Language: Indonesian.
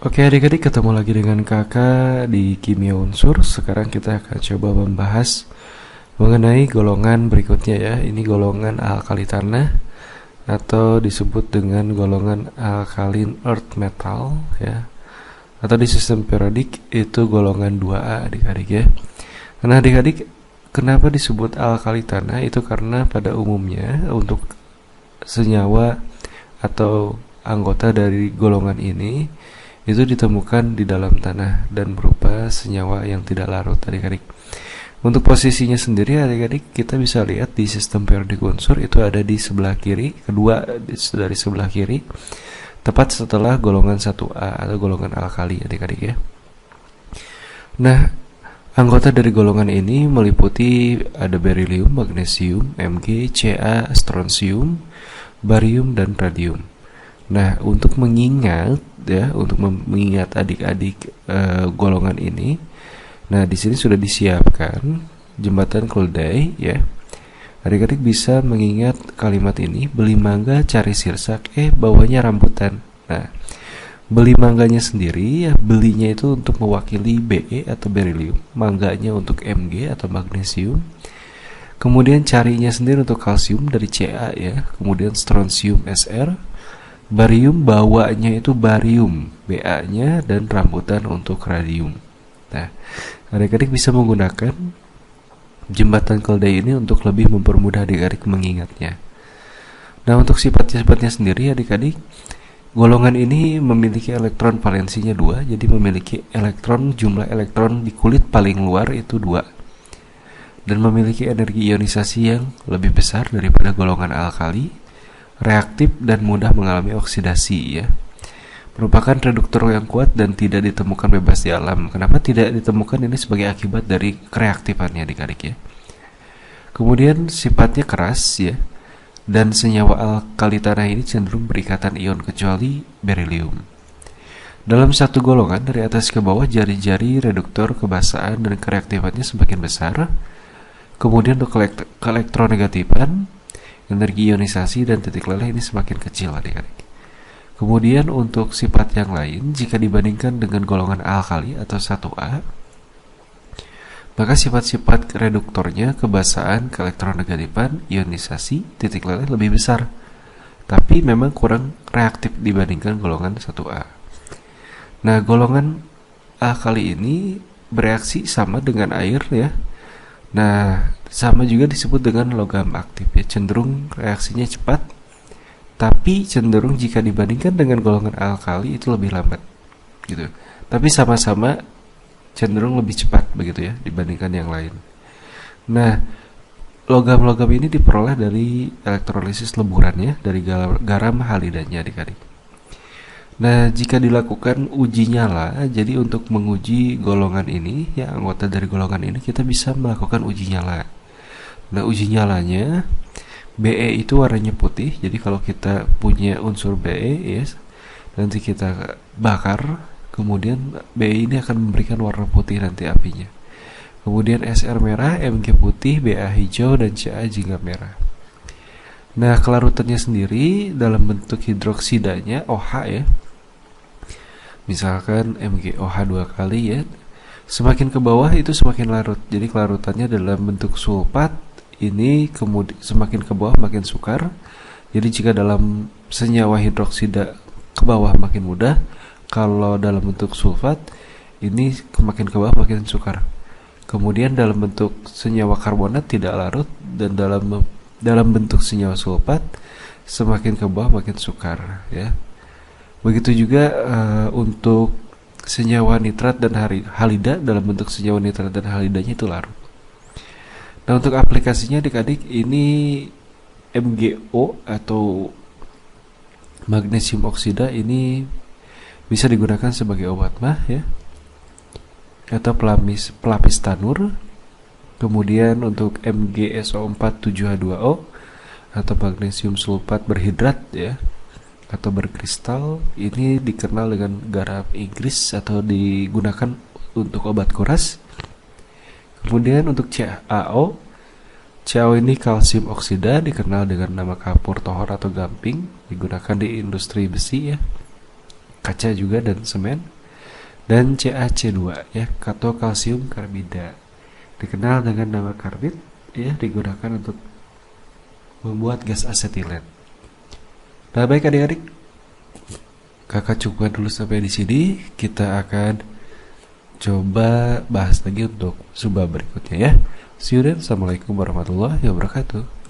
Oke adik-adik, ketemu lagi dengan kakak di Kimia Unsur. Sekarang kita akan coba membahas mengenai golongan berikutnya ya. Ini golongan alkali tanah atau disebut dengan golongan alkaline earth metal ya. Atau di sistem periodik itu golongan 2A adik-adik ya. Nah adik-adik, kenapa disebut alkali tanah? Itu karena pada umumnya untuk senyawa atau anggota dari golongan ini itu ditemukan di dalam tanah dan berupa senyawa yang tidak larut adik-adik. Untuk posisinya sendiri adik-adik kita bisa lihat di sistem periodik unsur itu ada di sebelah kiri, kedua dari sebelah kiri, tepat setelah golongan 1A atau golongan alkali adik-adik ya. Nah, anggota dari golongan ini meliputi ada berilium, magnesium, Mg, Ca, strontium, barium, dan radium. Nah, untuk mengingat mengingat adik-adik golongan ini, nah di sini sudah disiapkan jembatan keledai ya. Adik-adik bisa mengingat kalimat ini: beli mangga cari sirsak, bawahnya rambutan. Nah, beli mangganya sendiri ya, belinya itu untuk mewakili Be atau berilium, mangganya untuk Mg atau magnesium. Kemudian carinya sendiri untuk kalsium dari Ca ya, kemudian strontium Sr, barium bawanya itu barium Ba-nya, dan rambutan untuk radium. Nah, adik-adik bisa menggunakan jembatan keledai ini untuk lebih mempermudah adik-adik mengingatnya. Nah, untuk sifat-sifatnya sendiri adik-adik, golongan ini memiliki elektron valensinya 2, jadi memiliki jumlah elektron di kulit paling luar itu 2, dan memiliki energi ionisasi yang lebih besar daripada golongan alkali, reaktif dan mudah mengalami oksidasi ya. Merupakan reduktor yang kuat dan tidak ditemukan bebas di alam. Kenapa tidak ditemukan? Ini sebagai akibat dari kereaktifannya adik-adik ya. Kemudian sifatnya keras ya, dan senyawa alkali tanah ini cenderung berikatan ion kecuali berilium. Dalam satu golongan dari atas ke bawah, jari-jari reduktor kebasaan dan kereaktifannya semakin besar. Kemudian untuk keelektronegatifan, energi ionisasi dan titik leleh ini semakin kecil adik-adik. Kemudian untuk sifat yang lain, jika dibandingkan dengan golongan alkali atau 1A, maka sifat-sifat reduktornya, kebasaan, keelektronegatifan, ionisasi, titik leleh lebih besar, tapi memang kurang reaktif dibandingkan golongan 1A. Nah, golongan alkali ini bereaksi sama dengan air ya. Nah, sama juga disebut dengan logam aktif ya, cenderung reaksinya cepat, tapi cenderung jika dibandingkan dengan golongan alkali itu lebih lambat gitu. Tapi sama-sama cenderung lebih cepat begitu ya dibandingkan yang lain. Nah, logam-logam ini diperoleh dari elektrolisis leburannya dari garam halidanya adik-adik. Nah, jika dilakukan uji nyala, jadi untuk menguji golongan ini ya, anggota dari golongan ini kita bisa melakukan uji nyala. Nah, uji nyalanya Be itu warnanya putih. Jadi kalau kita punya unsur Be yes, nanti kita bakar, kemudian Be ini akan memberikan warna putih nanti apinya. Kemudian Sr merah, Mg putih, Ba hijau, dan Ca jingga merah. Nah, kelarutannya sendiri dalam bentuk hidroksidanya OH ya. Misalkan MgOH 2 kali ya. Semakin ke bawah itu semakin larut. Jadi kelarutannya dalam bentuk sulfat ini kemudian semakin ke bawah makin sukar. Jadi jika dalam senyawa hidroksida ke bawah makin mudah, kalau dalam bentuk sulfat ini makin ke bawah makin sukar. Kemudian dalam bentuk senyawa karbonat tidak larut, dan dalam bentuk senyawa sulfat semakin ke bawah makin sukar ya. Begitu juga untuk senyawa nitrat dan halida, dalam bentuk senyawa nitrat dan halidanya itu larut. Nah, untuk aplikasinya adik-adik, ini MgO atau magnesium oksida ini bisa digunakan sebagai obat mah ya, atau pelapis tanur. Kemudian untuk MgSO4 7H2O atau magnesium sulfat berhidrat ya, atau berkristal, ini dikenal dengan garam Inggris atau digunakan untuk obat kuras. Kemudian untuk CaO ini kalsium oksida, dikenal dengan nama kapur, tohor, atau gamping, digunakan di industri besi ya, kaca juga, dan semen. dan CaC2 ya, atau kalsium karbida. Dikenal dengan nama karbid ya, digunakan untuk membuat gas asetilen. Nah, baik adik-adik, kakak cukupkan dulu sampai di sini. Kita akan coba bahas lagi untuk subbab berikutnya ya. See you then. Assalamualaikum warahmatullahi wabarakatuh.